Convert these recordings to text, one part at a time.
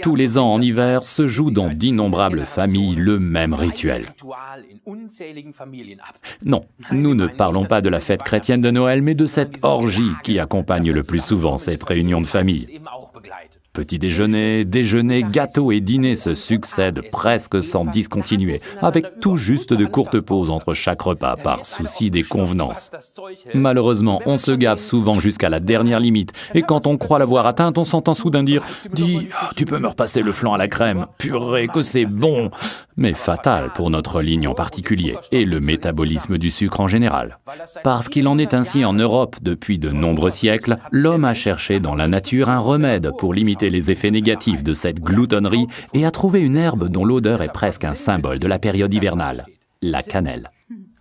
Tous les ans en hiver se joue dans d'innombrables familles le même rituel. Non, nous ne parlons pas de la fête chrétienne de Noël, mais de cette orgie qui accompagne le plus souvent cette réunion de famille. Petit déjeuner, déjeuner, gâteaux et dîners se succèdent presque sans discontinuer, avec tout juste de courtes pauses entre chaque repas par souci des convenances. Malheureusement, on se gave souvent jusqu'à la dernière limite, et quand on croit l'avoir atteinte, on s'entend soudain dire « Dis, tu peux me repasser le flan à la crème, purée que c'est bon !» Mais fatal pour notre ligne en particulier, et le métabolisme du sucre en général. Parce qu'il en est ainsi en Europe depuis de nombreux siècles, l'homme a cherché dans la nature un remède pour limiter les effets négatifs de cette gloutonnerie et a trouvé une herbe dont l'odeur est presque un symbole de la période hivernale, la cannelle.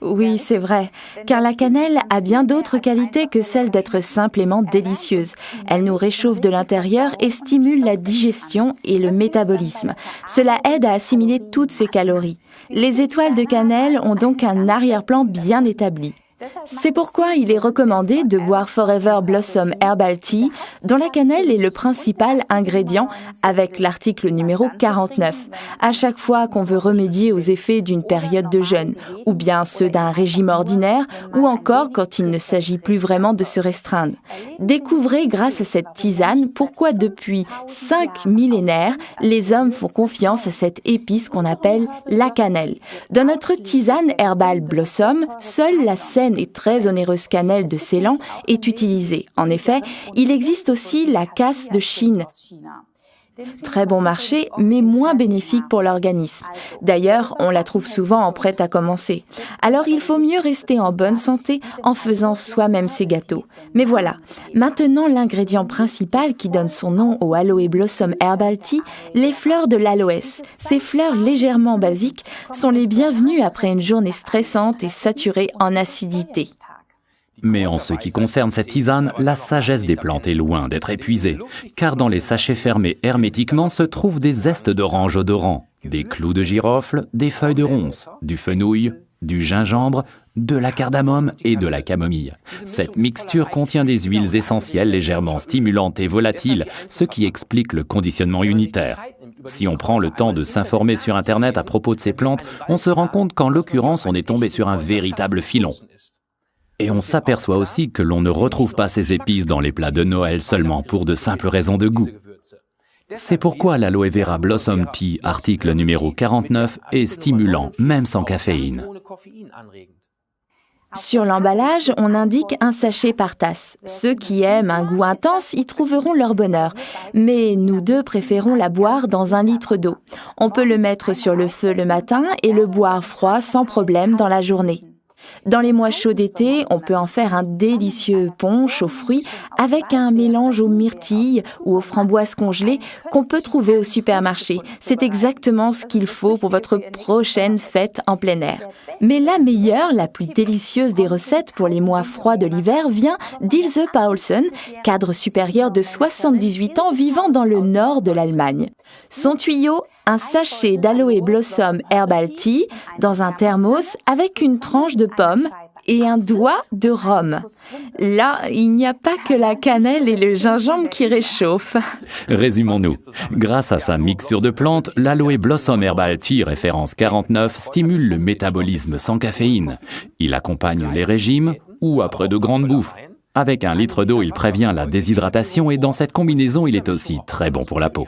Oui, c'est vrai, car la cannelle a bien d'autres qualités que celle d'être simplement délicieuse. Elle nous réchauffe de l'intérieur et stimule la digestion et le métabolisme. Cela aide à assimiler toutes ces calories. Les étoiles de cannelle ont donc un arrière-plan bien établi. C'est pourquoi il est recommandé de boire Forever Blossom Herbal Tea, dont la cannelle est le principal ingrédient, avec l'article numéro 49, à chaque fois qu'on veut remédier aux effets d'une période de jeûne, ou bien ceux d'un régime ordinaire, ou encore quand il ne s'agit plus vraiment de se restreindre. Découvrez grâce à cette tisane pourquoi depuis 5 millénaires, les hommes font confiance à cette épice qu'on appelle la cannelle. Dans notre tisane Herbal Blossom, seule la saine et très onéreuse cannelle de Ceylan est utilisée. En effet, il existe aussi la casse de Chine. Très bon marché, mais moins bénéfique pour l'organisme. D'ailleurs, on la trouve souvent en prêt à commencer. Alors il faut mieux rester en bonne santé en faisant soi-même ses gâteaux. Mais voilà, maintenant l'ingrédient principal qui donne son nom au Aloe Blossom Herbal Tea, les fleurs de l'aloès. Ces fleurs légèrement basiques sont les bienvenues après une journée stressante et saturée en acidité. Mais en ce qui concerne cette tisane, la sagesse des plantes est loin d'être épuisée, car dans les sachets fermés hermétiquement se trouvent des zestes d'orange odorants, des clous de girofle, des feuilles de ronce, du fenouil, du gingembre, de la cardamome et de la camomille. Cette mixture contient des huiles essentielles légèrement stimulantes et volatiles, ce qui explique le conditionnement unitaire. Si on prend le temps de s'informer sur Internet à propos de ces plantes, on se rend compte qu'en l'occurrence, on est tombé sur un véritable filon. Et on s'aperçoit aussi que l'on ne retrouve pas ces épices dans les plats de Noël seulement pour de simples raisons de goût. C'est pourquoi l'Aloe Vera Blossom Tea, article numéro 49, est stimulant, même sans caféine. Sur l'emballage, on indique un sachet par tasse. Ceux qui aiment un goût intense y trouveront leur bonheur. Mais nous deux préférons la boire dans 1 litre d'eau. On peut le mettre sur le feu le matin et le boire froid sans problème dans la journée. Dans les mois chauds d'été, on peut en faire un délicieux punch aux fruits avec un mélange aux myrtilles ou aux framboises congelées qu'on peut trouver au supermarché. C'est exactement ce qu'il faut pour votre prochaine fête en plein air. Mais la meilleure, la plus délicieuse des recettes pour les mois froids de l'hiver vient d'Ilse Paulsen, cadre supérieur de 78 ans vivant dans le nord de l'Allemagne. Son tuyau, un sachet d'Aloe Blossom Herbal Tea dans un thermos avec une tranche de pomme et un doigt de rhum. Là, il n'y a pas que la cannelle et le gingembre qui réchauffent. Résumons-nous. Grâce à sa mixture de plantes, l'Aloe Blossom Herbal Tea référence 49 stimule le métabolisme sans caféine. Il accompagne les régimes ou après de grandes bouffes. Avec 1 litre d'eau, il prévient la déshydratation et dans cette combinaison, il est aussi très bon pour la peau.